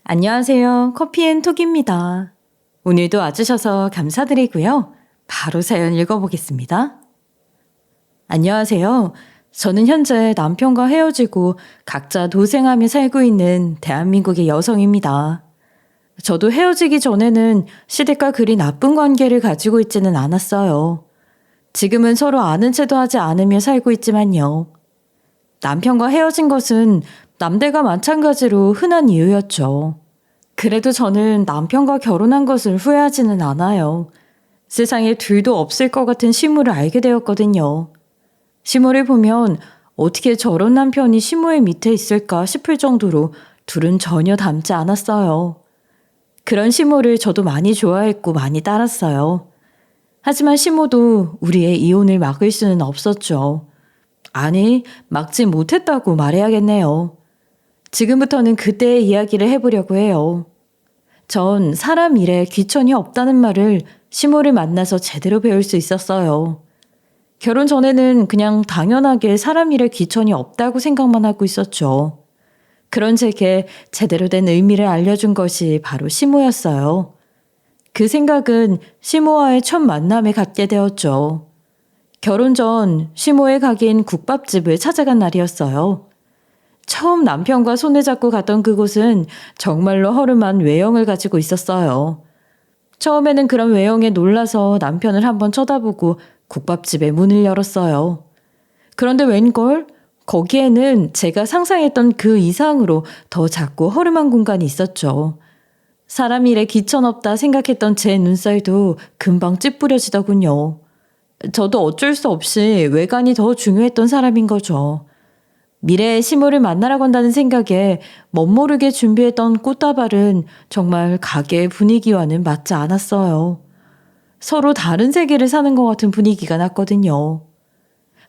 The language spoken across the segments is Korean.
안녕하세요. 커피앤톡입니다. 오늘도 와주셔서 감사드리고요. 바로 사연 읽어보겠습니다. 안녕하세요. 저는 현재 남편과 헤어지고 각자 도생하며 살고 있는 대한민국의 여성입니다. 저도 헤어지기 전에는 시댁과 그리 나쁜 관계를 가지고 있지는 않았어요. 지금은 서로 아는 체도 하지 않으며 살고 있지만요. 남편과 헤어진 것은 남들과 마찬가지로 흔한 이유였죠. 그래도 저는 남편과 결혼한 것을 후회하지는 않아요. 세상에 둘도 없을 것 같은 시무를 알게 되었거든요. 시무를 보면 어떻게 저런 남편이 시무의 밑에 있을까 싶을 정도로 둘은 전혀 닮지 않았어요. 그런 시무를 저도 많이 좋아했고 많이 따랐어요. 하지만 시무도 우리의 이혼을 막을 수는 없었죠. 아니, 막지 못했다고 말해야겠네요. 지금부터는 그때의 이야기를 해보려고 해요. 전 사람 일에 귀천이 없다는 말을 시모를 만나서 제대로 배울 수 있었어요. 결혼 전에는 그냥 당연하게 사람 일에 귀천이 없다고 생각만 하고 있었죠. 그런 제게 제대로 된 의미를 알려준 것이 바로 시모였어요. 그 생각은 시모와의 첫 만남에 갖게 되었죠. 결혼 전 시모의 가게인 국밥집을 찾아간 날이었어요. 처음 남편과 손을 잡고 갔던 그곳은 정말로 허름한 외형을 가지고 있었어요. 처음에는 그런 외형에 놀라서 남편을 한번 쳐다보고 국밥집의 문을 열었어요. 그런데 웬걸? 거기에는 제가 상상했던 그 이상으로 더 작고 허름한 공간이 있었죠. 사람 일에 귀천없다 생각했던 제 눈살도 금방 찌푸려지더군요. 저도 어쩔 수 없이 외관이 더 중요했던 사람인 거죠. 미래의 시모를 만나러 간다는 생각에 멋모르게 준비했던 꽃다발은 정말 가게의 분위기와는 맞지 않았어요. 서로 다른 세계를 사는 것 같은 분위기가 났거든요.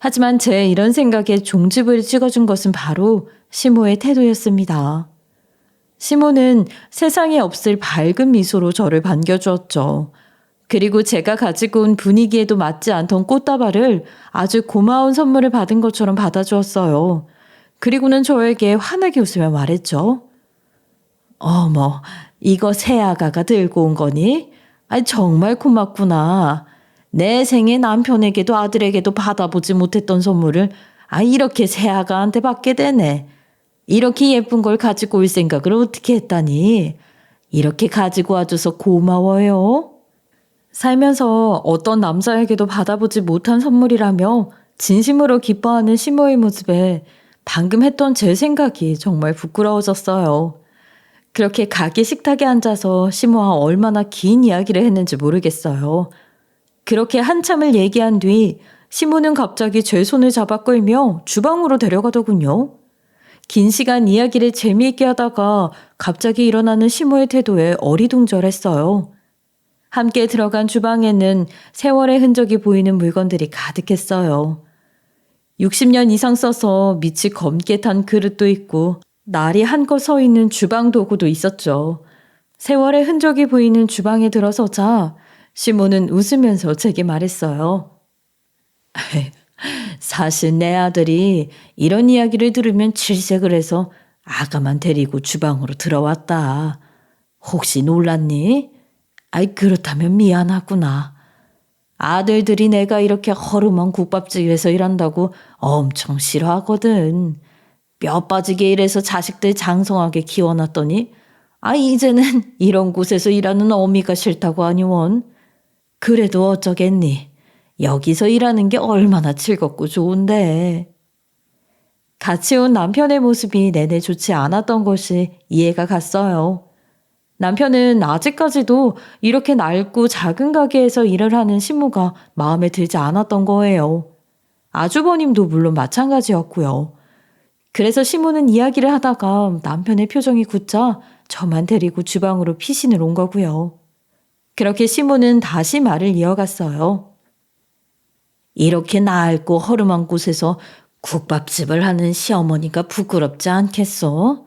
하지만 제 이런 생각에 종집을 찍어준 것은 바로 시모의 태도였습니다. 시모는 세상에 없을 밝은 미소로 저를 반겨주었죠. 그리고 제가 가지고 온 분위기에도 맞지 않던 꽃다발을 아주 고마운 선물을 받은 것처럼 받아주었어요. 그리고는 저에게 환하게 웃으며 말했죠. 어머, 이거 새아가가 들고 온 거니? 아이, 정말 고맙구나. 내 생에 남편에게도 아들에게도 받아보지 못했던 선물을 이렇게 새아가한테 받게 되네. 이렇게 예쁜 걸 가지고 올 생각을 어떻게 했다니? 이렇게 가지고 와줘서 고마워요. 살면서 어떤 남자에게도 받아보지 못한 선물이라며 진심으로 기뻐하는 시모의 모습에 방금 했던 제 생각이 정말 부끄러워졌어요. 그렇게 가게 식탁에 앉아서 시모와 얼마나 긴 이야기를 했는지 모르겠어요. 그렇게 한참을 얘기한 뒤 시모는 갑자기 제 손을 잡아 끌며 주방으로 데려가더군요. 긴 시간 이야기를 재미있게 하다가 갑자기 일어나는 시모의 태도에 어리둥절했어요. 함께 들어간 주방에는 세월의 흔적이 보이는 물건들이 가득했어요. 60년 이상 써서 밑이 검게 탄 그릇도 있고 날이 한껏 서 있는 주방 도구도 있었죠. 세월의 흔적이 보이는 주방에 들어서자 시모는 웃으면서 제게 말했어요. 사실 내 아들이 이런 이야기를 들으면 질색을 해서 아가만 데리고 주방으로 들어왔다. 혹시 놀랐니? 그렇다면 미안하구나. 아들들이 내가 이렇게 허름한 국밥집에서 일한다고 엄청 싫어하거든. 뼈 빠지게 일해서 자식들 장성하게 키워놨더니 이제는 이런 곳에서 일하는 어미가 싫다고 하니 원. 그래도 어쩌겠니. 여기서 일하는 게 얼마나 즐겁고 좋은데. 같이 온 남편의 모습이 내내 좋지 않았던 것이 이해가 갔어요. 남편은 아직까지도 이렇게 낡고 작은 가게에서 일을 하는 시모가 마음에 들지 않았던 거예요. 아주버님도 물론 마찬가지였고요. 그래서 시모는 이야기를 하다가 남편의 표정이 굳자 저만 데리고 주방으로 피신을 온 거고요. 그렇게 시모는 다시 말을 이어갔어요. 이렇게 낡고 허름한 곳에서 국밥집을 하는 시어머니가 부끄럽지 않겠어?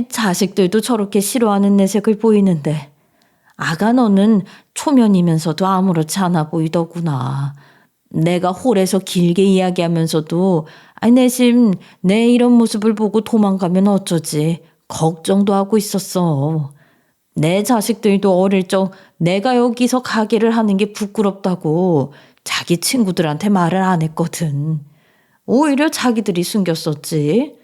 자식들도 저렇게 싫어하는 내색을 보이는데 아가 너는 초면이면서도 아무렇지 않아 보이더구나. 내가 홀에서 길게 이야기하면서도 내심 내 이런 모습을 보고 도망가면 어쩌지 걱정도 하고 있었어. 내 자식들도 어릴 적 내가 여기서 가게를 하는 게 부끄럽다고 자기 친구들한테 말을 안 했거든. 오히려 자기들이 숨겼었지.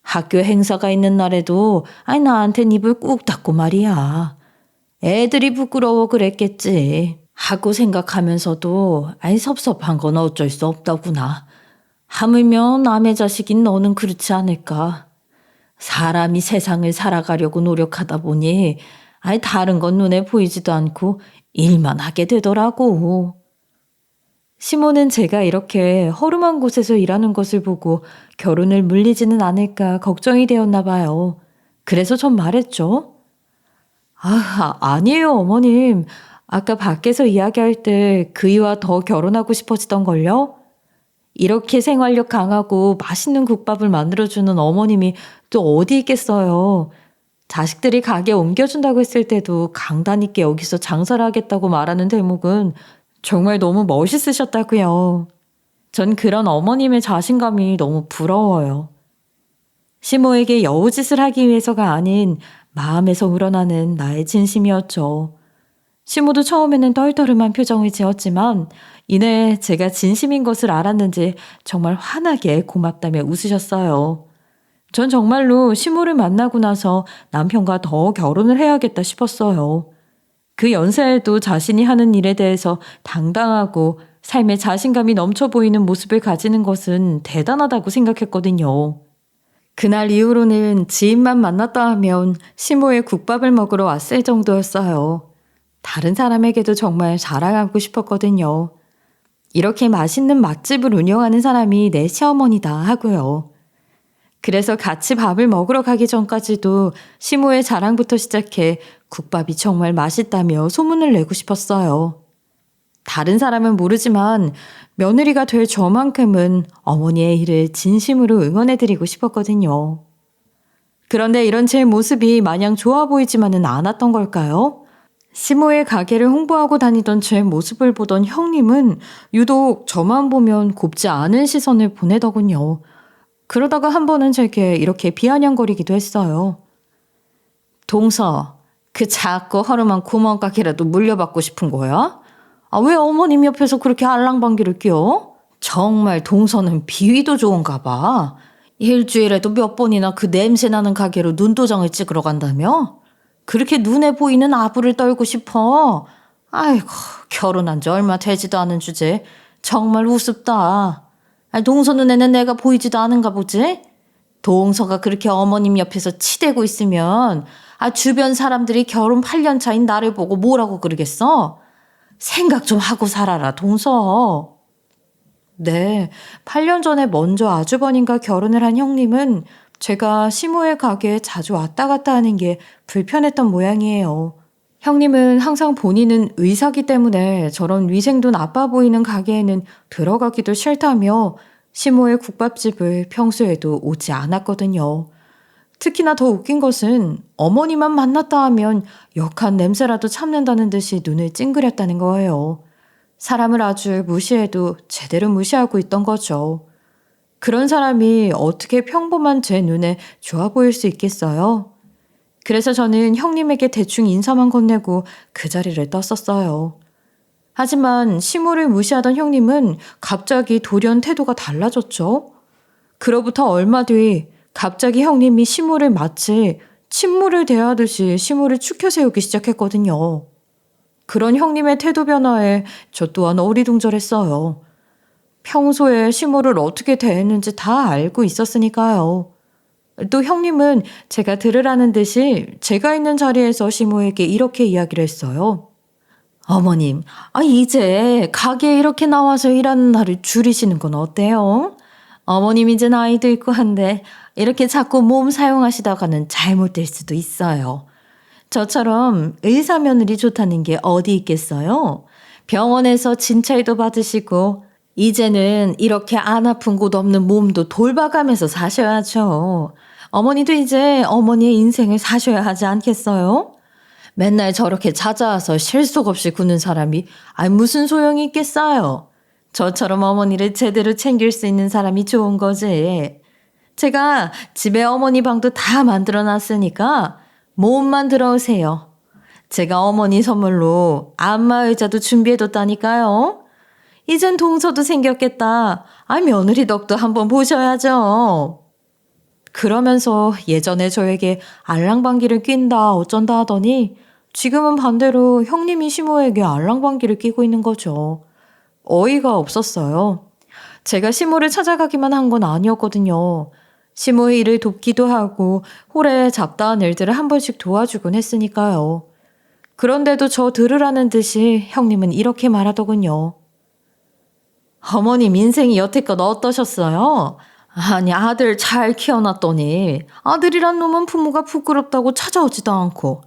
학교 행사가 있는 날에도 나한텐 입을 꾹 닫고 말이야. 애들이 부끄러워 그랬겠지. 하고 생각하면서도 섭섭한 건 어쩔 수 없다구나. 하물며 남의 자식인 너는 그렇지 않을까. 사람이 세상을 살아가려고 노력하다 보니 다른 건 눈에 보이지도 않고 일만 하게 되더라고. 시모는 제가 이렇게 허름한 곳에서 일하는 것을 보고 결혼을 물리지는 않을까 걱정이 되었나 봐요. 그래서 전 말했죠. 아니에요, 어머님. 아까 밖에서 이야기할 때 그이와 더 결혼하고 싶어지던걸요? 이렇게 생활력 강하고 맛있는 국밥을 만들어주는 어머님이 또 어디 있겠어요. 자식들이 가게 옮겨준다고 했을 때도 강단 있게 여기서 장사를 하겠다고 말하는 대목은 정말 너무 멋있으셨다고요. 전 그런 어머님의 자신감이 너무 부러워요. 시모에게 여우짓을 하기 위해서가 아닌 마음에서 우러나는 나의 진심이었죠. 시모도 처음에는 떨떠름한 표정을 지었지만 이내 제가 진심인 것을 알았는지 정말 환하게 고맙다며 웃으셨어요. 전 정말로 시모를 만나고 나서 남편과 더 결혼을 해야겠다 싶었어요. 그 연세에도 자신이 하는 일에 대해서 당당하고 삶에 자신감이 넘쳐 보이는 모습을 가지는 것은 대단하다고 생각했거든요. 그날 이후로는 지인만 만났다 하면 시모의 국밥을 먹으러 왔을 정도였어요. 다른 사람에게도 정말 자랑하고 싶었거든요. 이렇게 맛있는 맛집을 운영하는 사람이 내 시어머니다 하고요. 그래서 같이 밥을 먹으러 가기 전까지도 시모의 자랑부터 시작해 국밥이 정말 맛있다며 소문을 내고 싶었어요. 다른 사람은 모르지만 며느리가 될 저만큼은 어머니의 일을 진심으로 응원해드리고 싶었거든요. 그런데 이런 제 모습이 마냥 좋아 보이지만은 않았던 걸까요? 시모의 가게를 홍보하고 다니던 제 모습을 보던 형님은 유독 저만 보면 곱지 않은 시선을 보내더군요. 그러다가 한 번은 제게 이렇게 비아냥거리기도 했어요. 동서, 그 작고 허름한 구멍가게라도 물려받고 싶은 거야? 왜 어머님 옆에서 그렇게 알랑방귀를 뀌어? 정말 동서는 비위도 좋은가 봐. 일주일에도 몇 번이나 그 냄새나는 가게로 눈도장을 찍으러 간다며? 그렇게 눈에 보이는 아부를 떨고 싶어? 아이고, 결혼한 지 얼마 되지도 않은 주제. 정말 우습다. 동서 눈에는 내가 보이지도 않은가 보지? 동서가 그렇게 어머님 옆에서 치대고 있으면 주변 사람들이 결혼 8년 차인 나를 보고 뭐라고 그러겠어? 생각 좀 하고 살아라, 동서. 네, 8년 전에 먼저 아주버님과 결혼을 한 형님은 제가 시모의 가게에 자주 왔다 갔다 하는 게 불편했던 모양이에요. 형님은 항상 본인은 의사기 때문에 저런 위생도 나빠 보이는 가게에는 들어가기도 싫다며 시모의 국밥집을 평소에도 오지 않았거든요. 특히나 더 웃긴 것은 어머니만 만났다 하면 역한 냄새라도 참는다는 듯이 눈을 찡그렸다는 거예요. 사람을 아주 무시해도 제대로 무시하고 있던 거죠. 그런 사람이 어떻게 평범한 제 눈에 좋아 보일 수 있겠어요? 그래서 저는 형님에게 대충 인사만 건네고 그 자리를 떴었어요. 하지만 시모를 무시하던 형님은 갑자기 돌연 태도가 달라졌죠. 그로부터 얼마 뒤 갑자기 형님이 시모를 마치 친모를 대하듯이 시모를 추켜 세우기 시작했거든요. 그런 형님의 태도 변화에 저 또한 어리둥절했어요. 평소에 시모를 어떻게 대했는지 다 알고 있었으니까요. 또 형님은 제가 들으라는 듯이 제가 있는 자리에서 시모에게 이렇게 이야기를 했어요. 어머님, 이제 가게에 이렇게 나와서 일하는 날을 줄이시는 건 어때요? 어머님 이제 나이도 있고 한데 이렇게 자꾸 몸 사용하시다가는 잘못될 수도 있어요. 저처럼 의사 며느리 좋다는 게 어디 있겠어요? 병원에서 진찰도 받으시고 이제는 이렇게 안 아픈 곳 없는 몸도 돌봐가면서 사셔야죠. 어머니도 이제 어머니의 인생을 사셔야 하지 않겠어요? 맨날 저렇게 찾아와서 실속 없이 구는 사람이 무슨 소용이 있겠어요? 저처럼 어머니를 제대로 챙길 수 있는 사람이 좋은 거지. 제가 집에 어머니 방도 다 만들어 놨으니까 몸만 들어오세요. 제가 어머니 선물로 안마 의자도 준비해뒀다니까요. 이젠 동서도 생겼겠다. 며느리 덕도 한번 보셔야죠. 그러면서 예전에 저에게 알랑방귀를 낀다 어쩐다 하더니 지금은 반대로 형님이 시모에게 알랑방귀를 끼고 있는 거죠. 어이가 없었어요. 제가 시모를 찾아가기만 한 건 아니었거든요. 시모의 일을 돕기도 하고 홀에 잡다한 일들을 한 번씩 도와주곤 했으니까요. 그런데도 저 들으라는 듯이 형님은 이렇게 말하더군요. 어머님 인생이 여태껏 어떠셨어요? 아니 아들 잘 키워놨더니 아들이란 놈은 부모가 부끄럽다고 찾아오지도 않고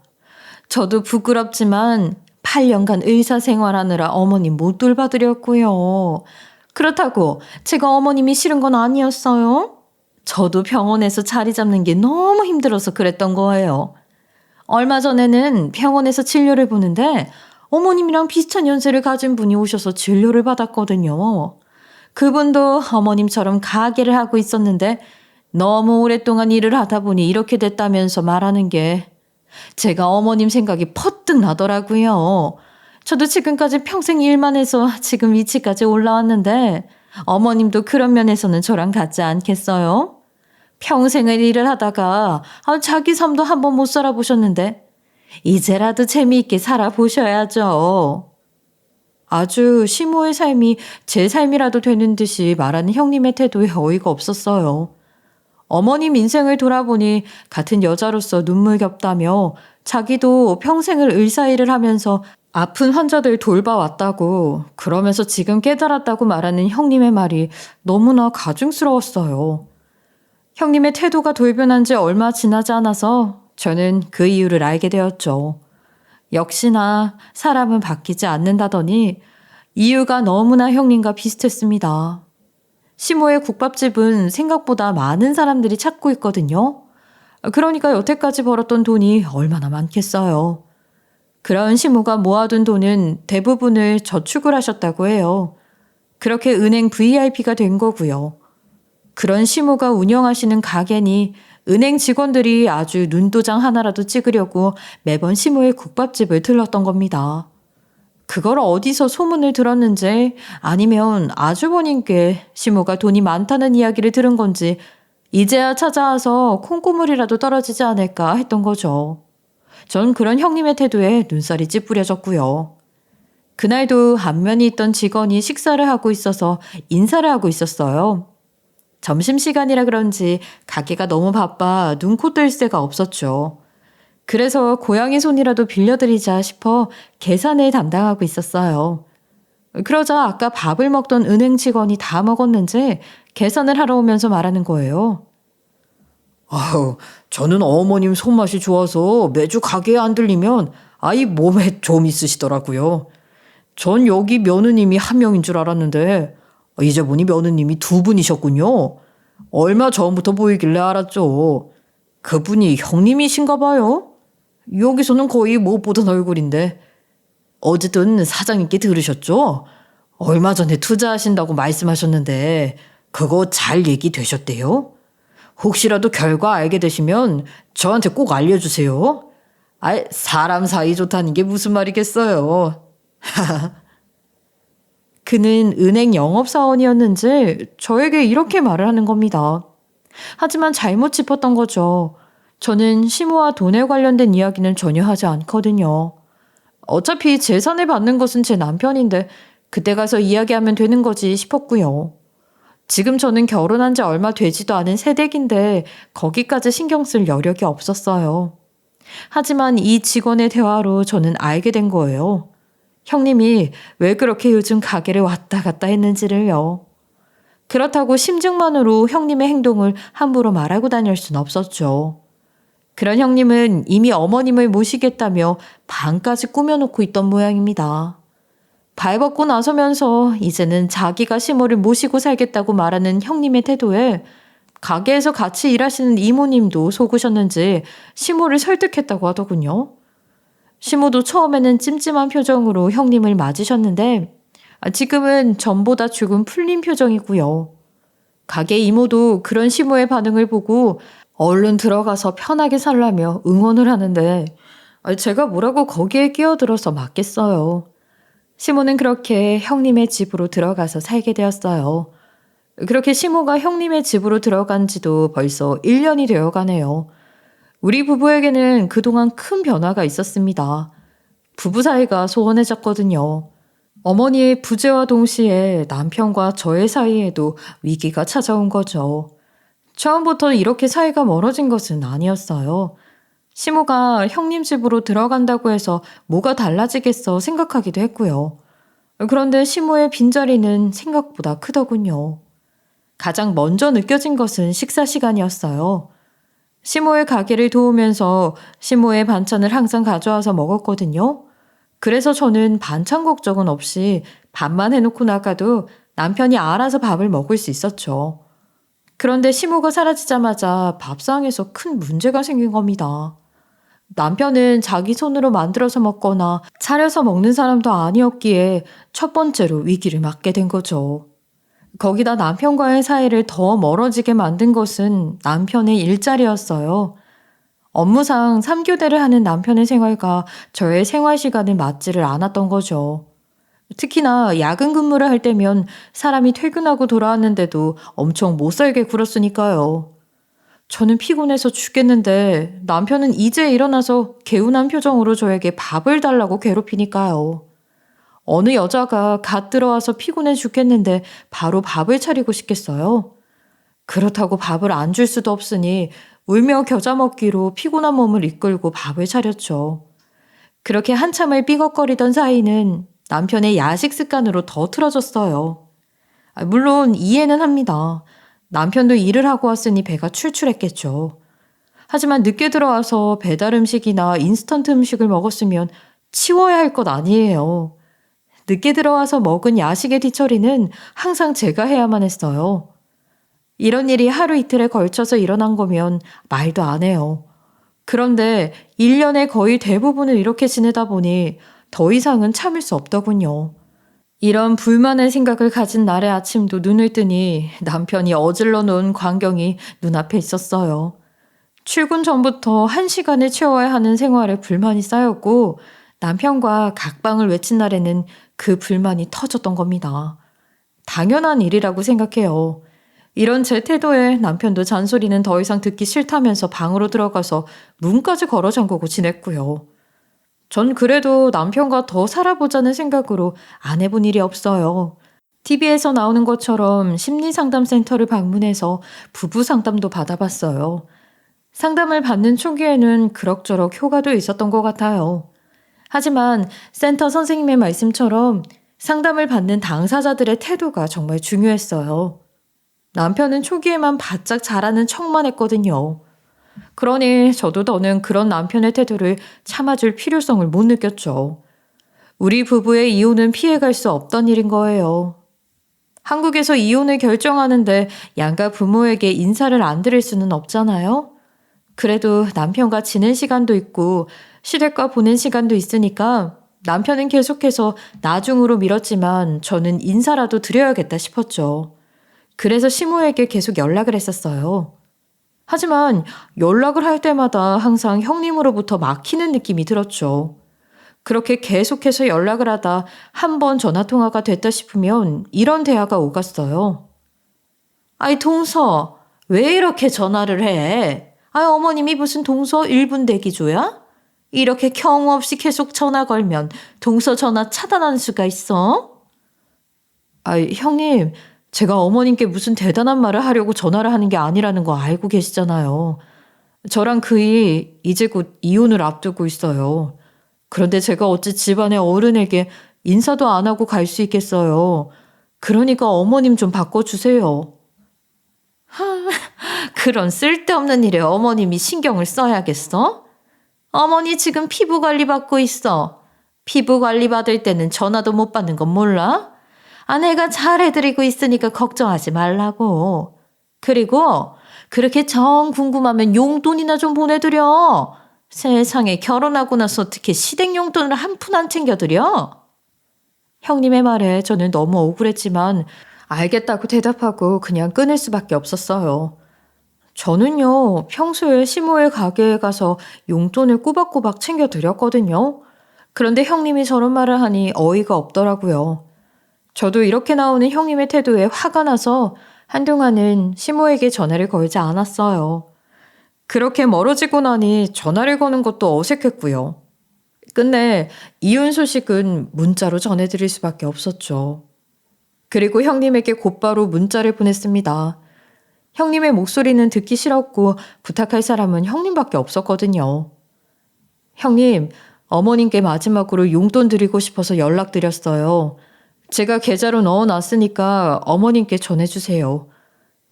저도 부끄럽지만 8년간 의사 생활하느라 어머님 못 돌봐드렸고요. 그렇다고 제가 어머님이 싫은 건 아니었어요. 저도 병원에서 자리 잡는 게 너무 힘들어서 그랬던 거예요. 얼마 전에는 병원에서 진료를 보는데 어머님이랑 비슷한 연세를 가진 분이 오셔서 진료를 받았거든요. 그분도 어머님처럼 가게를 하고 있었는데 너무 오랫동안 일을 하다 보니 이렇게 됐다면서 말하는 게 제가 어머님 생각이 퍼뜩 나더라고요. 저도 지금까지 평생 일만 해서 지금 위치까지 올라왔는데 어머님도 그런 면에서는 저랑 같지 않겠어요? 평생을 일을 하다가 자기 삶도 한번 못 살아보셨는데 이제라도 재미있게 살아보셔야죠. 아주 시모의 삶이 제 삶이라도 되는 듯이 말하는 형님의 태도에 어이가 없었어요. 어머님 인생을 돌아보니 같은 여자로서 눈물겹다며 자기도 평생을 의사 일을 하면서 아픈 환자들 돌봐왔다고 그러면서 지금 깨달았다고 말하는 형님의 말이 너무나 가증스러웠어요. 형님의 태도가 돌변한 지 얼마 지나지 않아서 저는 그 이유를 알게 되었죠. 역시나 사람은 바뀌지 않는다더니 이유가 너무나 형님과 비슷했습니다. 시모의 국밥집은 생각보다 많은 사람들이 찾고 있거든요. 그러니까 여태까지 벌었던 돈이 얼마나 많겠어요. 그런 시모가 모아둔 돈은 대부분을 저축을 하셨다고 해요. 그렇게 은행 VIP가 된 거고요. 그런 시모가 운영하시는 가게니 은행 직원들이 아주 눈도장 하나라도 찍으려고 매번 시모의 국밥집을 들렀던 겁니다. 그걸 어디서 소문을 들었는지 아니면 아주버님께 시모가 돈이 많다는 이야기를 들은 건지 이제야 찾아와서 콩고물이라도 떨어지지 않을까 했던 거죠. 전 그런 형님의 태도에 눈살이 찌푸려졌고요. 그날도 안면이 있던 직원이 식사를 하고 있어서 인사를 하고 있었어요. 점심시간이라 그런지 가게가 너무 바빠 눈코 뜰 새가 없었죠. 그래서 고양이 손이라도 빌려드리자 싶어 계산을 담당하고 있었어요. 그러자 아까 밥을 먹던 은행 직원이 다 먹었는지 계산을 하러 오면서 말하는 거예요. 저는 어머님 손맛이 좋아서 매주 가게에 안 들리면 아이 몸에 좀 있으시더라고요. 전 여기 며느님이 한 명인 줄 알았는데 이제 보니 며느님이 두 분이셨군요. 얼마 전부터 보이길래 알았죠. 그분이 형님이신가 봐요. 여기서는 거의 못 보던 얼굴인데. 어쨌든 사장님께 들으셨죠? 얼마 전에 투자하신다고 말씀하셨는데 그거 잘 얘기되셨대요? 혹시라도 결과 알게 되시면 저한테 꼭 알려주세요. 사람 사이 좋다는 게 무슨 말이겠어요. 그는 은행 영업사원이었는지 저에게 이렇게 말을 하는 겁니다. 하지만 잘못 짚었던 거죠. 저는 시모와 돈에 관련된 이야기는 전혀 하지 않거든요. 어차피 재산을 받는 것은 제 남편인데 그때 가서 이야기하면 되는 거지 싶었고요. 지금 저는 결혼한 지 얼마 되지도 않은 새댁인데 거기까지 신경 쓸 여력이 없었어요. 하지만 이 직원의 대화로 저는 알게 된 거예요. 형님이 왜 그렇게 요즘 가게를 왔다 갔다 했는지를요. 그렇다고 심증만으로 형님의 행동을 함부로 말하고 다닐 순 없었죠. 그런 형님은 이미 어머님을 모시겠다며 방까지 꾸며놓고 있던 모양입니다. 발벗고 나서면서 이제는 자기가 시모를 모시고 살겠다고 말하는 형님의 태도에 가게에서 같이 일하시는 이모님도 속으셨는지 시모를 설득했다고 하더군요. 시모도 처음에는 찜찜한 표정으로 형님을 맞으셨는데 지금은 전보다 조금 풀린 표정이고요. 가게 이모도 그런 시모의 반응을 보고 얼른 들어가서 편하게 살라며 응원을 하는데 제가 뭐라고 거기에 끼어들어서 맞겠어요. 시모는 그렇게 형님의 집으로 들어가서 살게 되었어요. 그렇게 시모가 형님의 집으로 들어간 지도 벌써 1년이 되어 가네요. 우리 부부에게는 그동안 큰 변화가 있었습니다. 부부 사이가 소원해졌거든요. 어머니의 부재와 동시에 남편과 저의 사이에도 위기가 찾아온 거죠. 처음부터 이렇게 사이가 멀어진 것은 아니었어요. 시모가 형님 집으로 들어간다고 해서 뭐가 달라지겠어 생각하기도 했고요. 그런데 시모의 빈자리는 생각보다 크더군요. 가장 먼저 느껴진 것은 식사 시간이었어요. 시모의 가게를 도우면서 시모의 반찬을 항상 가져와서 먹었거든요. 그래서 저는 반찬 걱정은 없이 밥만 해놓고 나가도 남편이 알아서 밥을 먹을 수 있었죠. 그런데 시모가 사라지자마자 밥상에서 큰 문제가 생긴 겁니다. 남편은 자기 손으로 만들어서 먹거나 차려서 먹는 사람도 아니었기에 첫 번째로 위기를 맞게 된 거죠. 거기다 남편과의 사이를 더 멀어지게 만든 것은 남편의 일자리였어요. 업무상 3교대를 하는 남편의 생활과 저의 생활 시간을 맞지를 않았던 거죠. 특히나 야근 근무를 할 때면 사람이 퇴근하고 돌아왔는데도 엄청 못살게 굴었으니까요. 저는 피곤해서 죽겠는데 남편은 이제 일어나서 개운한 표정으로 저에게 밥을 달라고 괴롭히니까요. 어느 여자가 갓 들어와서 피곤해 죽겠는데 바로 밥을 차리고 싶겠어요? 그렇다고 밥을 안 줄 수도 없으니 울며 겨자 먹기로 피곤한 몸을 이끌고 밥을 차렸죠. 그렇게 한참을 삐걱거리던 사이는 남편의 야식 습관으로 더 틀어졌어요. 물론 이해는 합니다. 남편도 일을 하고 왔으니 배가 출출했겠죠. 하지만 늦게 들어와서 배달 음식이나 인스턴트 음식을 먹었으면 치워야 할 것 아니에요. 늦게 들어와서 먹은 야식의 뒤처리는 항상 제가 해야만 했어요. 이런 일이 하루 이틀에 걸쳐서 일어난 거면 말도 안 해요. 그런데 1년에 거의 대부분을 이렇게 지내다 보니 더 이상은 참을 수 없더군요. 이런 불만의 생각을 가진 날의 아침도 눈을 뜨니 남편이 어질러 놓은 광경이 눈앞에 있었어요. 출근 전부터 1시간을 채워야 하는 생활에 불만이 쌓였고 남편과 각방을 외친 날에는 그 불만이 터졌던 겁니다. 당연한 일이라고 생각해요. 이런 제 태도에 남편도 잔소리는 더 이상 듣기 싫다면서 방으로 들어가서 문까지 걸어 잠그고 지냈고요. 전 그래도 남편과 더 살아보자는 생각으로 안 해본 일이 없어요. TV에서 나오는 것처럼 심리상담센터를 방문해서 부부 상담도 받아봤어요. 상담을 받는 초기에는 그럭저럭 효과도 있었던 것 같아요. 하지만 센터 선생님의 말씀처럼 상담을 받는 당사자들의 태도가 정말 중요했어요. 남편은 초기에만 바짝 잘하는 척만 했거든요. 그러니 저도 더는 그런 남편의 태도를 참아줄 필요성을 못 느꼈죠. 우리 부부의 이혼은 피해갈 수 없던 일인 거예요. 한국에서 이혼을 결정하는데 양가 부모에게 인사를 안 드릴 수는 없잖아요. 그래도 남편과 지낸 시간도 있고 시댁과 보낸 시간도 있으니까 남편은 계속해서 나중으로 미뤘지만 저는 인사라도 드려야겠다 싶었죠. 그래서 시모에게 계속 연락을 했었어요. 하지만 연락을 할 때마다 항상 형님으로부터 막히는 느낌이 들었죠. 그렇게 계속해서 연락을 하다 한 번 전화통화가 됐다 싶으면 이런 대화가 오갔어요. 아이 동서, 왜 이렇게 전화를 해? 어머님이 무슨 동서 1분 대기조야? 이렇게 경우 없이 계속 전화 걸면 동서 전화 차단하는 수가 있어? 형님, 제가 어머님께 무슨 대단한 말을 하려고 전화를 하는 게 아니라는 거 알고 계시잖아요. 저랑 그이 이제 곧 이혼을 앞두고 있어요. 그런데 제가 어찌 집안의 어른에게 인사도 안 하고 갈 수 있겠어요. 그러니까 어머님 좀 바꿔주세요. 그런 쓸데없는 일에 어머님이 신경을 써야겠어? 어머니 지금 피부 관리 받고 있어. 피부 관리 받을 때는 전화도 못 받는 건 몰라? 아내가 잘해드리고 있으니까 걱정하지 말라고. 그리고 그렇게 정 궁금하면 용돈이나 좀 보내드려. 세상에 결혼하고 나서 어떻게 시댁 용돈을 한 푼 안 챙겨드려? 형님의 말에 저는 너무 억울했지만 알겠다고 대답하고 그냥 끊을 수밖에 없었어요. 저는요, 평소에 시모의 가게에 가서 용돈을 꼬박꼬박 챙겨드렸거든요. 그런데 형님이 저런 말을 하니 어이가 없더라고요. 저도 이렇게 나오는 형님의 태도에 화가 나서 한동안은 시모에게 전화를 걸지 않았어요. 그렇게 멀어지고 나니 전화를 거는 것도 어색했고요. 끝내 이혼 소식은 문자로 전해드릴 수밖에 없었죠. 그리고 형님에게 곧바로 문자를 보냈습니다. 형님의 목소리는 듣기 싫었고 부탁할 사람은 형님밖에 없었거든요. 형님, 어머님께 마지막으로 용돈 드리고 싶어서 연락드렸어요. 제가 계좌로 넣어놨으니까 어머님께 전해주세요.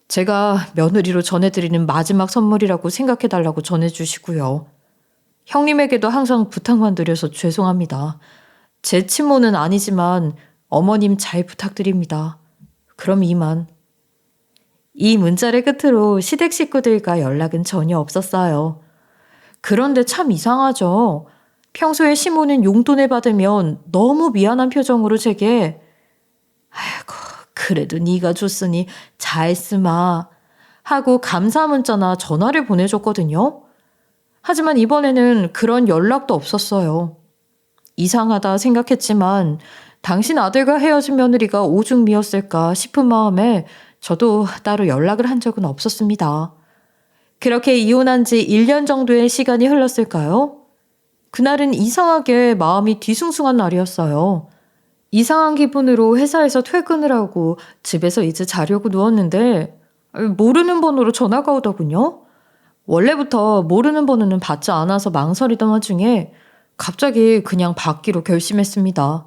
제가 며느리로 전해드리는 마지막 선물이라고 생각해달라고 전해주시고요. 형님에게도 항상 부탁만 드려서 죄송합니다. 제 친모는 아니지만 어머님 잘 부탁드립니다. 그럼 이만. 이 문자를 끝으로 시댁 식구들과 연락은 전혀 없었어요. 그런데 참 이상하죠. 평소에 시모는 용돈을 받으면 너무 미안한 표정으로 제게 아이고 그래도 네가 줬으니 잘 쓰마 하고 감사 문자나 전화를 보내줬거든요. 하지만 이번에는 그런 연락도 없었어요. 이상하다 생각했지만 당신 아들과 헤어진 며느리가 오죽미웠을까 싶은 마음에 저도 따로 연락을 한 적은 없었습니다. 그렇게 이혼한 지 1년 정도의 시간이 흘렀을까요? 그날은 이상하게 마음이 뒤숭숭한 날이었어요. 이상한 기분으로 회사에서 퇴근을 하고 집에서 이제 자려고 누웠는데 모르는 번호로 전화가 오더군요. 원래부터 모르는 번호는 받지 않아서 망설이던 와중에 갑자기 그냥 받기로 결심했습니다.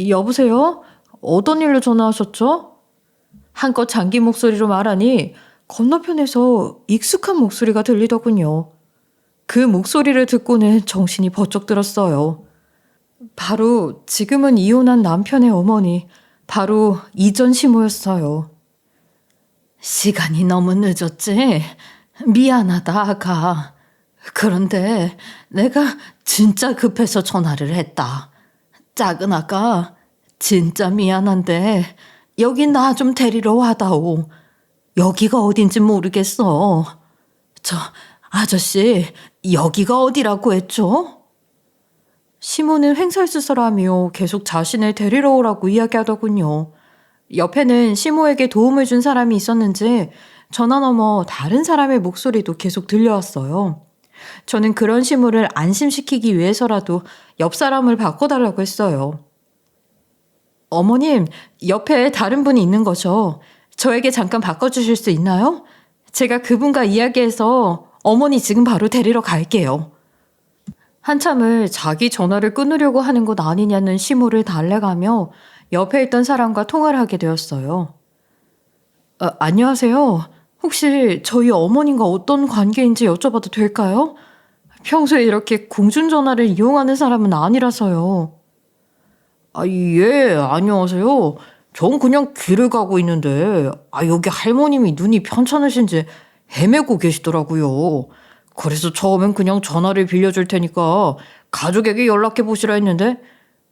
여보세요? 어떤 일로 전화하셨죠? 한껏 잠긴 목소리로 말하니 건너편에서 익숙한 목소리가 들리더군요. 그 목소리를 듣고는 정신이 번쩍 들었어요. 바로 지금은 이혼한 남편의 어머니, 바로 이전 시모였어요. 시간이 너무 늦었지? 미안하다, 아가. 그런데 내가 진짜 급해서 전화를 했다. 작은 아가, 진짜 미안한데 여기 나 좀 데리러 와다오. 여기가 어딘지 모르겠어. 저 아저씨, 여기가 어디라고 했죠? 시모는 횡설수설하며 계속 자신을 데리러 오라고 이야기하더군요. 옆에는 시모에게 도움을 준 사람이 있었는지 전화 너머 다른 사람의 목소리도 계속 들려왔어요. 저는 그런 시모를 안심시키기 위해서라도 옆 사람을 바꿔달라고 했어요. 어머님, 옆에 다른 분이 있는 거죠. 저에게 잠깐 바꿔주실 수 있나요? 제가 그분과 이야기해서 어머니 지금 바로 데리러 갈게요. 한참을 자기 전화를 끊으려고 하는 것 아니냐는 시모를 달래가며 옆에 있던 사람과 통화를 하게 되었어요. 안녕하세요. 혹시 저희 어머님과 어떤 관계인지 여쭤봐도 될까요? 평소에 이렇게 공중전화를 이용하는 사람은 아니라서요. 예, 안녕하세요. 전 그냥 길을 가고 있는데, 여기 할머님이 눈이 편찮으신지 헤매고 계시더라고요. 그래서 처음엔 그냥 전화를 빌려줄 테니까 가족에게 연락해 보시라 했는데,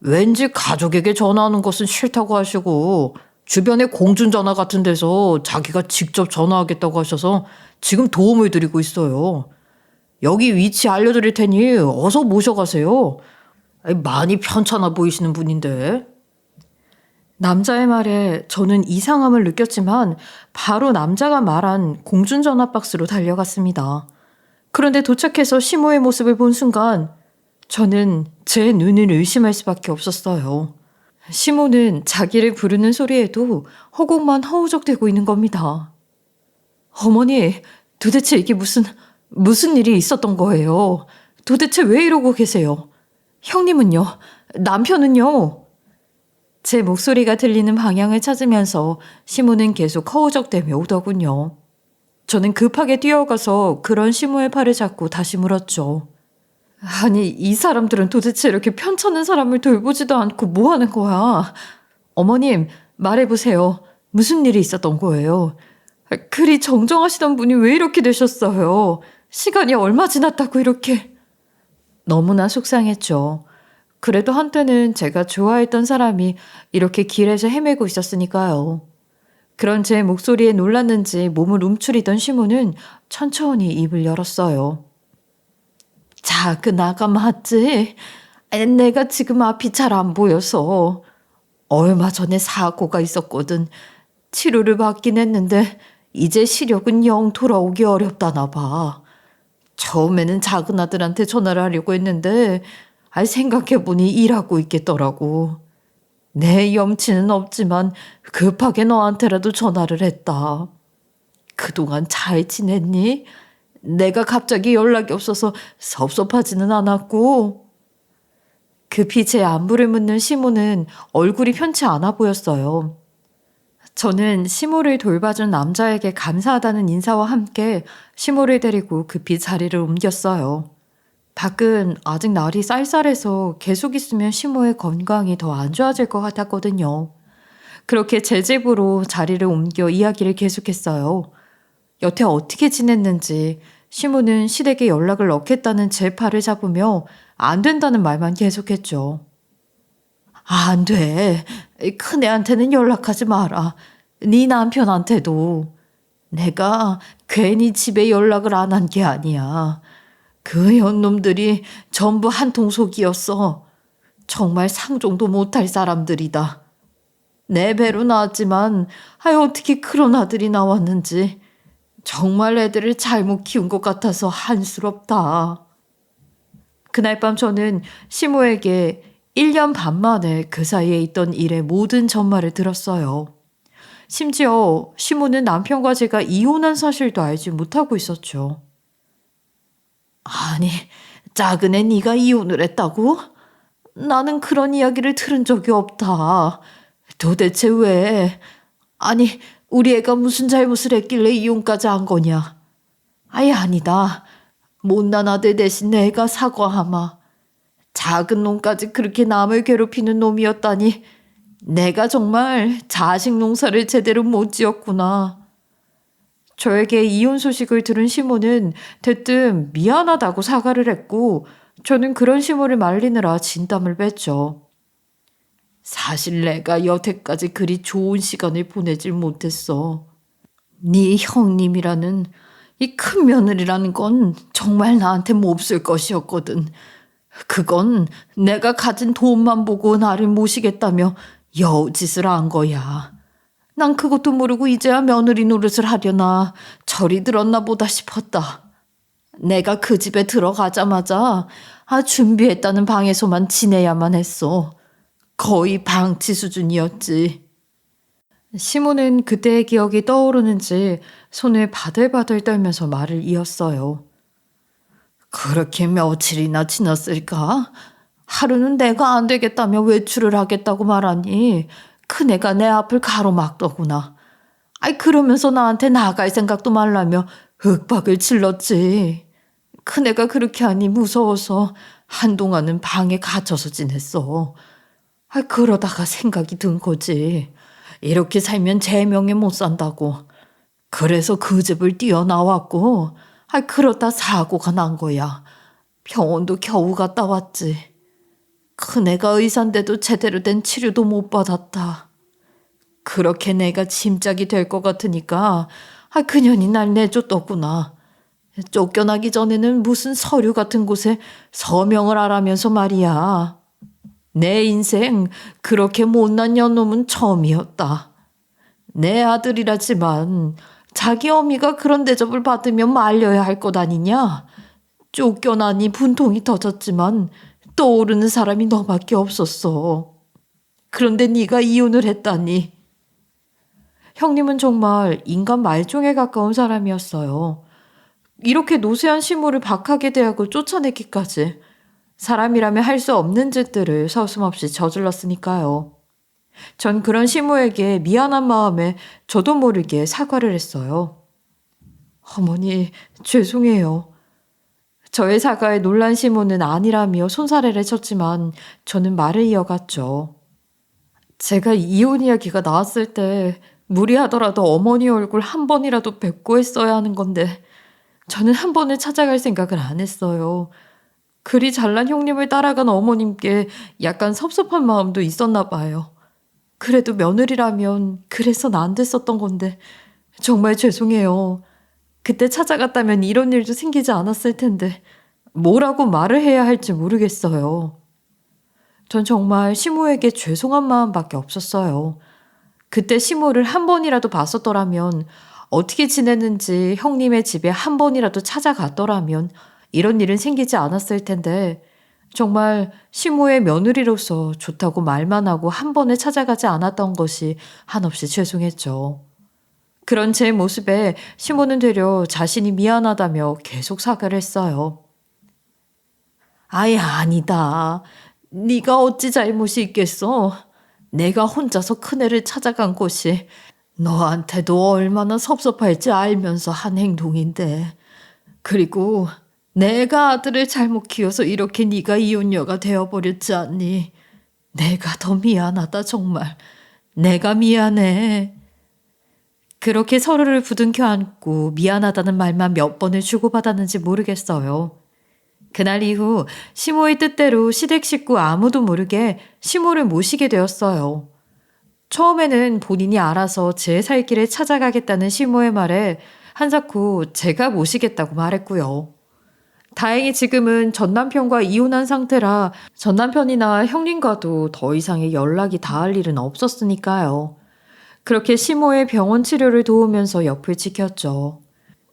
왠지 가족에게 전화하는 것은 싫다고 하시고, 주변에 공중전화 같은 데서 자기가 직접 전화하겠다고 하셔서 지금 도움을 드리고 있어요. 여기 위치 알려드릴 테니 어서 모셔가세요. 많이 편찮아 보이시는 분인데. 남자의 말에 저는 이상함을 느꼈지만 바로 남자가 말한 공중전화 박스로 달려갔습니다. 그런데 도착해서 시모의 모습을 본 순간 저는 제 눈을 의심할 수밖에 없었어요. 시모는 자기를 부르는 소리에도 허공만 허우적대고 있는 겁니다. 어머니, 도대체 이게 무슨 일이 있었던 거예요? 도대체 왜 이러고 계세요? 형님은요? 남편은요? 제 목소리가 들리는 방향을 찾으면서 시모는 계속 허우적대며 오더군요. 저는 급하게 뛰어가서 그런 시모의 팔을 잡고 다시 물었죠. 아니, 이 사람들은 도대체 이렇게 편찮은 사람을 돌보지도 않고 뭐 하는 거야? 어머님, 말해보세요. 무슨 일이 있었던 거예요? 그리 정정하시던 분이 왜 이렇게 되셨어요? 시간이 얼마 지났다고 이렇게. 너무나 속상했죠. 그래도 한때는 제가 좋아했던 사람이 이렇게 길에서 헤매고 있었으니까요. 그런 제 목소리에 놀랐는지 몸을 움츠리던 시모는 천천히 입을 열었어요. 자, 그 나가 맞지? 내가 지금 앞이 잘 안 보여서. 얼마 전에 사고가 있었거든. 치료를 받긴 했는데 이제 시력은 영 돌아오기 어렵다나 봐. 처음에는 작은 아들한테 전화를 하려고 했는데 생각해보니 일하고 있겠더라고. 내 염치는 없지만 급하게 너한테라도 전화를 했다. 그동안 잘 지냈니? 내가 갑자기 연락이 없어서 섭섭하지는 않았고. 급히 제 안부를 묻는 시모는 얼굴이 편치 않아 보였어요. 저는 시모를 돌봐준 남자에게 감사하다는 인사와 함께 시모를 데리고 급히 자리를 옮겼어요. 밖은 아직 날이 쌀쌀해서 계속 있으면 시모의 건강이 더 안 좋아질 것 같았거든요. 그렇게 제 집으로 자리를 옮겨 이야기를 계속했어요. 여태 어떻게 지냈는지, 시모는 시댁에 연락을 넣겠다는 제 팔을 잡으며 안 된다는 말만 계속했죠. 안 돼. 큰애한테는 연락하지 마라. 네 남편한테도. 내가 괜히 집에 연락을 안 한 게 아니야. 그 현놈들이 전부 한통속이었어. 정말 상종도 못할 사람들이다. 내 배로 나왔지만 어떻게 그런 아들이 나왔는지 정말 애들을 잘못 키운 것 같아서 한스럽다. 그날 밤 저는 시모에게 1년 반 만에 그 사이에 있던 일의 모든 전말을 들었어요. 심지어 시모는 남편과 제가 이혼한 사실도 알지 못하고 있었죠. 아니, 작은 애 네가 이혼을 했다고? 나는 그런 이야기를 들은 적이 없다. 도대체 왜? 아니, 우리 애가 무슨 잘못을 했길래 이혼까지 한 거냐? 아니다. 못난 아들 대신 내가 사과하마. 작은 놈까지 그렇게 남을 괴롭히는 놈이었다니 내가 정말 자식 농사를 제대로 못 지었구나. 저에게 이혼 소식을 들은 시모는 대뜸 미안하다고 사과를 했고 저는 그런 시모를 말리느라 진땀을 뺐죠. 사실 내가 여태까지 그리 좋은 시간을 보내질 못했어. 네 형님이라는 이 큰 며느리라는 건 정말 나한테 몹쓸 것이었거든. 그건 내가 가진 돈만 보고 나를 모시겠다며 여우짓을 한 거야. 난 그것도 모르고 이제야 며느리 노릇을 하려나 철이 들었나 보다 싶었다. 내가 그 집에 들어가자마자 준비했다는 방에서만 지내야만 했어. 거의 방치 수준이었지. 시모는 그때의 기억이 떠오르는지 손을 바들바들 떨면서 말을 이었어요. 그렇게 며칠이나 지났을까? 하루는 내가 안 되겠다며 외출을 하겠다고 말하니 큰애가 내 앞을 가로막더구나. 그러면서 나한테 나갈 생각도 말라며 윽박을 질렀지. 큰애가 그렇게 하니 무서워서 한동안은 방에 갇혀서 지냈어. 그러다가 생각이 든 거지. 이렇게 살면 제 명에 못 산다고. 그래서 그 집을 뛰어나왔고 그러다 사고가 난 거야. 병원도 겨우 갔다 왔지. 큰애가 의사인데도 제대로 된 치료도 못 받았다. 그렇게 내가 짐짝이 될 것 같으니까 그년이 날 내줬더구나. 쫓겨나기 전에는 무슨 서류 같은 곳에 서명을 하라면서 말이야. 내 인생 그렇게 못난 년놈은 처음이었다. 내 아들이라지만 자기 어미가 그런 대접을 받으면 말려야 할 것 아니냐? 쫓겨나니 분통이 터졌지만 떠오르는 사람이 너밖에 없었어. 그런데 네가 이혼을 했다니. 형님은 정말 인간 말종에 가까운 사람이었어요. 이렇게 노쇠한 시모를 박하게 대하고 쫓아내기까지. 사람이라면 할 수 없는 짓들을 서슴없이 저질렀으니까요. 전 그런 시모에게 미안한 마음에 저도 모르게 사과를 했어요. 어머니, 죄송해요. 저의 사과에 놀란 시모는 아니라며 손사래를 쳤지만 저는 말을 이어갔죠. 제가 이혼 이야기가 나왔을 때 무리하더라도 어머니 얼굴 한 번이라도 뵙고 했어야 하는 건데 저는 한 번을 찾아갈 생각을 안 했어요. 그리 잘난 형님을 따라간 어머님께 약간 섭섭한 마음도 있었나 봐요. 그래도 며느리라면 그래선 안 됐었던 건데 정말 죄송해요. 그때 찾아갔다면 이런 일도 생기지 않았을 텐데 뭐라고 말을 해야 할지 모르겠어요. 전 정말 시모에게 죄송한 마음밖에 없었어요. 그때 시모를 한 번이라도 봤었더라면, 어떻게 지냈는지 형님의 집에 한 번이라도 찾아갔더라면 이런 일은 생기지 않았을 텐데, 정말 시모의 며느리로서 좋다고 말만 하고 한 번에 찾아가지 않았던 것이 한없이 죄송했죠. 그런 제 모습에 시모는 되려 자신이 미안하다며 계속 사과를 했어요. 아예 아니다. 네가 어찌 잘못이 있겠어? 내가 혼자서 큰애를 찾아간 것이 너한테도 얼마나 섭섭할지 알면서 한 행동인데. 그리고 내가 아들을 잘못 키워서 이렇게 네가 이혼녀가 되어버렸지 않니? 내가 더 미안하다 정말. 내가 미안해. 그렇게 서로를 부둥켜 안고 미안하다는 말만 몇 번을 주고받았는지 모르겠어요. 그날 이후 시모의 뜻대로 시댁 식구 아무도 모르게 시모를 모시게 되었어요. 처음에는 본인이 알아서 제 살 길을 찾아가겠다는 시모의 말에 한사코 제가 모시겠다고 말했고요. 다행히 지금은 전남편과 이혼한 상태라 전남편이나 형님과도 더 이상의 연락이 닿을 일은 없었으니까요. 그렇게 시모의 병원 치료를 도우면서 옆을 지켰죠.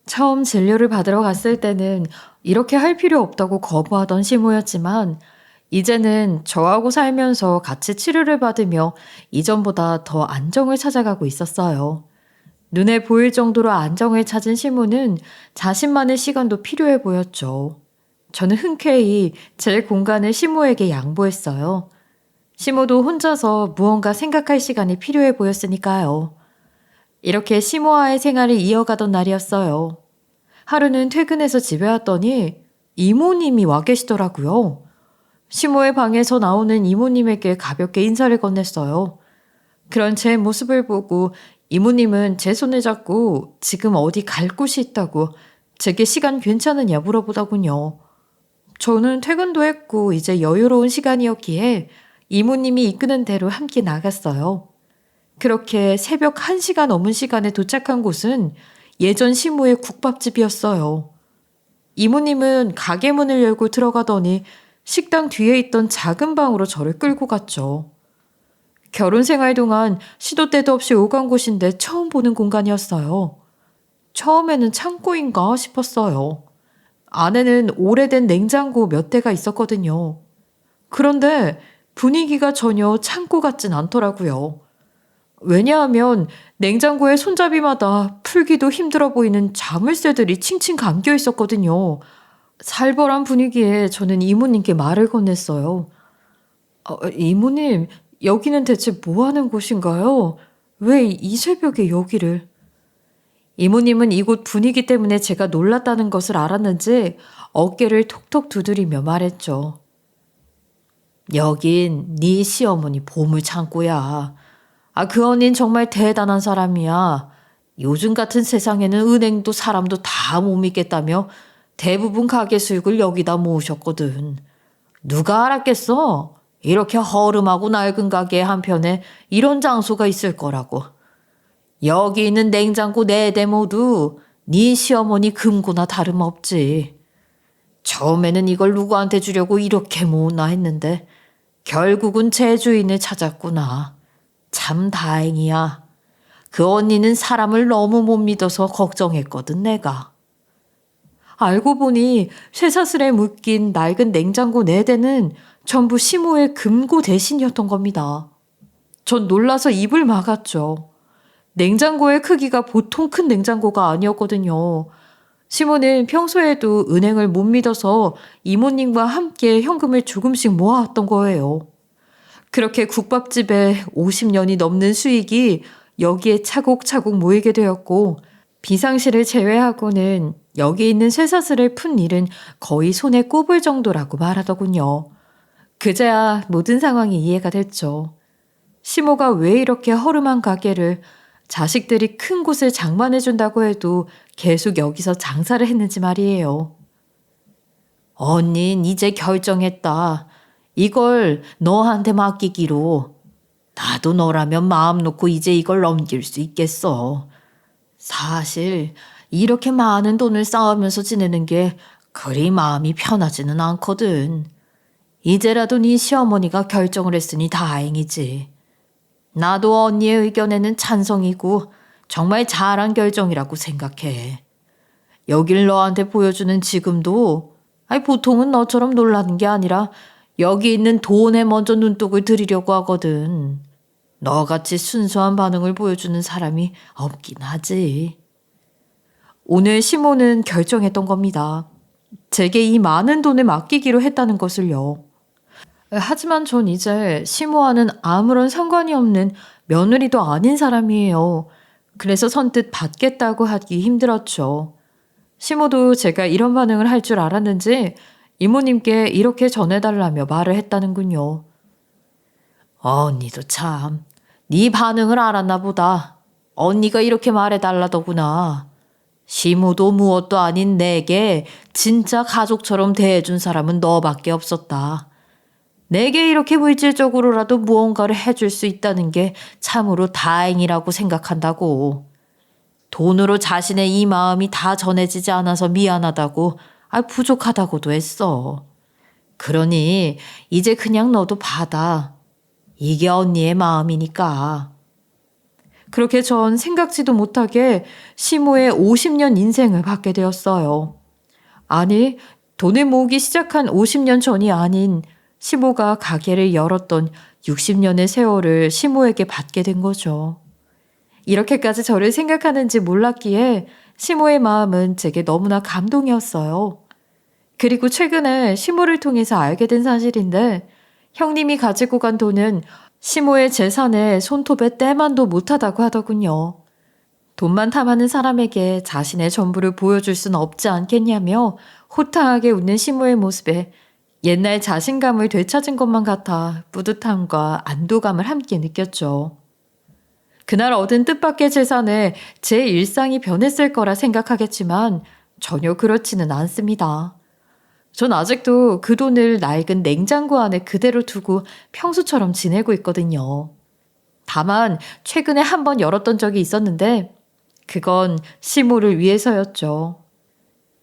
처음 진료를 받으러 갔을 때는 이렇게 할 필요 없다고 거부하던 시모였지만 이제는 저하고 살면서 같이 치료를 받으며 이전보다 더 안정을 찾아가고 있었어요. 눈에 보일 정도로 안정을 찾은 시모는 자신만의 시간도 필요해 보였죠. 저는 흔쾌히 제 공간을 시모에게 양보했어요. 시모도 혼자서 무언가 생각할 시간이 필요해 보였으니까요. 이렇게 시모와의 생활을 이어가던 날이었어요. 하루는 퇴근해서 집에 왔더니 이모님이 와 계시더라고요. 시모의 방에서 나오는 이모님에게 가볍게 인사를 건넸어요. 그런 제 모습을 보고 이모님은 제 손을 잡고 지금 어디 갈 곳이 있다고 제게 시간 괜찮으냐 물어보더군요. 저는 퇴근도 했고 이제 여유로운 시간이었기에 이모님이 이끄는 대로 함께 나갔어요. 그렇게 새벽 1시가 넘은 시간에 도착한 곳은 예전 시모의 국밥집이었어요. 이모님은 가게 문을 열고 들어가더니 식당 뒤에 있던 작은 방으로 저를 끌고 갔죠. 결혼 생활 동안 시도 때도 없이 오간 곳인데 처음 보는 공간이었어요. 처음에는 창고인가 싶었어요. 안에는 오래된 냉장고 몇 대가 있었거든요. 그런데 분위기가 전혀 창고 같진 않더라고요. 왜냐하면 냉장고의 손잡이마다 풀기도 힘들어 보이는 자물쇠들이 칭칭 감겨 있었거든요. 살벌한 분위기에 저는 이모님께 말을 건넸어요. 이모님, 여기는 대체 뭐 하는 곳인가요? 왜 이 새벽에 여기를? 이모님은 이곳 분위기 때문에 제가 놀랐다는 것을 알았는지 어깨를 톡톡 두드리며 말했죠. 여긴 네 시어머니 보물 창고야. 그 언닌 정말 대단한 사람이야. 요즘 같은 세상에는 은행도 사람도 다 못 믿겠다며 대부분 가게 수익을 여기다 모으셨거든. 누가 알았겠어? 이렇게 허름하고 낡은 가게 한편에 이런 장소가 있을 거라고. 여기 있는 냉장고 4대 모두 네 시어머니 금고나 다름없지. 처음에는 이걸 누구한테 주려고 이렇게 모으나 했는데 결국은 제 주인을 찾았구나. 참 다행이야. 그 언니는 사람을 너무 못 믿어서 걱정했거든 내가. 알고 보니 쇠사슬에 묶인 낡은 냉장고 4대는 전부 시모의 금고 대신이었던 겁니다. 전 놀라서 입을 막았죠. 냉장고의 크기가 보통 큰 냉장고가 아니었거든요. 시모는 평소에도 은행을 못 믿어서 이모님과 함께 현금을 조금씩 모아왔던 거예요. 그렇게 국밥집에 50년이 넘는 수익이 여기에 차곡차곡 모이게 되었고 비상시를 제외하고는 여기 있는 쇠사슬을 푼 일은 거의 손에 꼽을 정도라고 말하더군요. 그제야 모든 상황이 이해가 됐죠. 시모가 왜 이렇게 허름한 가게를 자식들이 큰 곳을 장만해준다고 해도 계속 여기서 장사를 했는지 말이에요. 언닌 이제 결정했다. 이걸 너한테 맡기기로. 나도 너라면 마음 놓고 이제 이걸 넘길 수 있겠어. 사실 이렇게 많은 돈을 쌓으면서 지내는 게 그리 마음이 편하지는 않거든. 이제라도 네 시어머니가 결정을 했으니 다행이지. 나도 언니의 의견에는 찬성이고 정말 잘한 결정이라고 생각해. 여길 너한테 보여주는 지금도 보통은 너처럼 놀라는 게 아니라 여기 있는 돈에 먼저 눈독을 들이려고 하거든. 너같이 순수한 반응을 보여주는 사람이 없긴 하지. 오늘 시모는 결정했던 겁니다. 제게 이 많은 돈을 맡기기로 했다는 것을요. 하지만 전 이제 시모와는 아무런 상관이 없는 며느리도 아닌 사람이에요. 그래서 선뜻 받겠다고 하기 힘들었죠. 시모도 제가 이런 반응을 할 줄 알았는지 이모님께 이렇게 전해달라며 말을 했다는군요. 언니도 참, 네 반응을 알았나 보다. 언니가 이렇게 말해달라더구나. 시모도 무엇도 아닌 내게 진짜 가족처럼 대해준 사람은 너밖에 없었다. 내게 이렇게 물질적으로라도 무언가를 해줄 수 있다는 게 참으로 다행이라고 생각한다고. 돈으로 자신의 이 마음이 다 전해지지 않아서 미안하다고, 부족하다고도 했어. 그러니 이제 그냥 너도 받아. 이게 언니의 마음이니까. 그렇게 전 생각지도 못하게 시모의 50년 인생을 받게 되었어요. 아니, 돈을 모으기 시작한 50년 전이 아닌 시모가 가게를 열었던 60년의 세월을 시모에게 받게 된 거죠. 이렇게까지 저를 생각하는지 몰랐기에 시모의 마음은 제게 너무나 감동이었어요. 그리고 최근에 시모를 통해서 알게 된 사실인데 형님이 가지고 간 돈은 시모의 재산에 손톱에 때만도 못하다고 하더군요. 돈만 탐하는 사람에게 자신의 전부를 보여줄 수는 없지 않겠냐며 호탕하게 웃는 시모의 모습에 옛날 자신감을 되찾은 것만 같아 뿌듯함과 안도감을 함께 느꼈죠. 그날 얻은 뜻밖의 재산에 제 일상이 변했을 거라 생각하겠지만 전혀 그렇지는 않습니다. 전 아직도 그 돈을 낡은 냉장고 안에 그대로 두고 평소처럼 지내고 있거든요. 다만 최근에 한 번 열었던 적이 있었는데 그건 시모를 위해서였죠.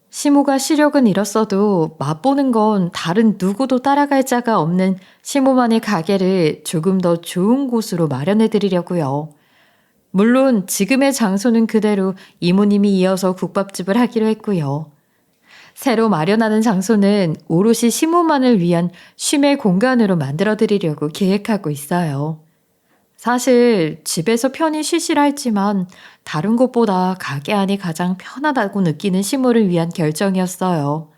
시모가 시력은 잃었어도 맛보는 건 다른 누구도 따라갈 자가 없는 시모만의 가게를 조금 더 좋은 곳으로 마련해 드리려고요. 물론 지금의 장소는 그대로 이모님이 이어서 국밥집을 하기로 했고요. 새로 마련하는 장소는 오롯이 시모만을 위한 쉼의 공간으로 만들어 드리려고 계획하고 있어요. 사실 집에서 편히 쉬시라 했지만 다른 곳보다 가게 안이 가장 편하다고 느끼는 시모를 위한 결정이었어요.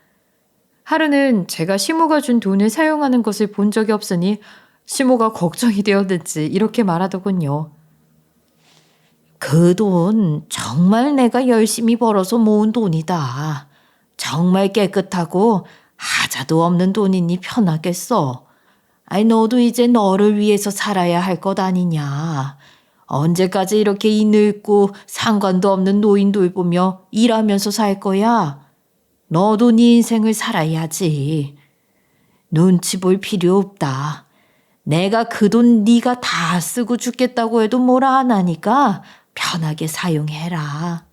하루는 제가 시모가 준 돈을 사용하는 것을 본 적이 없으니 시모가 걱정이 되었는지 이렇게 말하더군요. 그 돈 정말 내가 열심히 벌어서 모은 돈이다. 정말 깨끗하고 하자도 없는 돈이니 편하겠어. 너도 이제 너를 위해서 살아야 할 것 아니냐. 언제까지 이렇게 이 늙고 상관도 없는 노인 돌보며 일하면서 살 거야? 너도 네 인생을 살아야지. 눈치 볼 필요 없다. 내가 그 돈 네가 다 쓰고 죽겠다고 해도 뭐라 안 하니까 편하게 사용해라.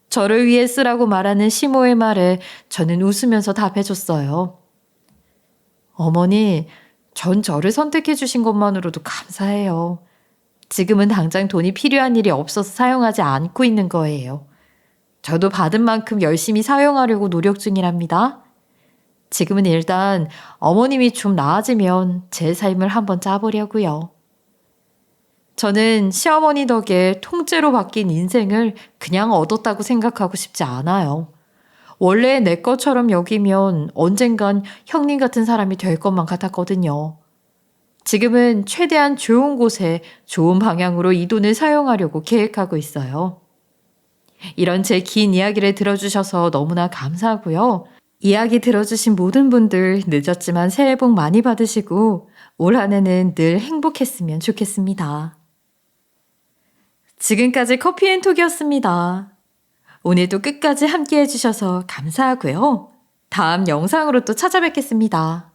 저를 위해 쓰라고 말하는 시모의 말에 저는 웃으면서 답해줬어요. 어머니, 전 저를 선택해 주신 것만으로도 감사해요. 지금은 당장 돈이 필요한 일이 없어서 사용하지 않고 있는 거예요. 저도 받은 만큼 열심히 사용하려고 노력 중이랍니다. 지금은 일단 어머님이 좀 나아지면 제 삶을 한번 짜보려고요. 저는 시어머니 덕에 통째로 바뀐 인생을 그냥 얻었다고 생각하고 싶지 않아요. 원래 내 것처럼 여기면 언젠간 형님 같은 사람이 될 것만 같았거든요. 지금은 최대한 좋은 곳에 좋은 방향으로 이 돈을 사용하려고 계획하고 있어요. 이런 제 긴 이야기를 들어주셔서 너무나 감사하고요. 이야기 들어주신 모든 분들 늦었지만 새해 복 많이 받으시고 올 한 해는 늘 행복했으면 좋겠습니다. 지금까지 커피앤톡이었습니다. 오늘도 끝까지 함께 해주셔서 감사하고요. 다음 영상으로 또 찾아뵙겠습니다.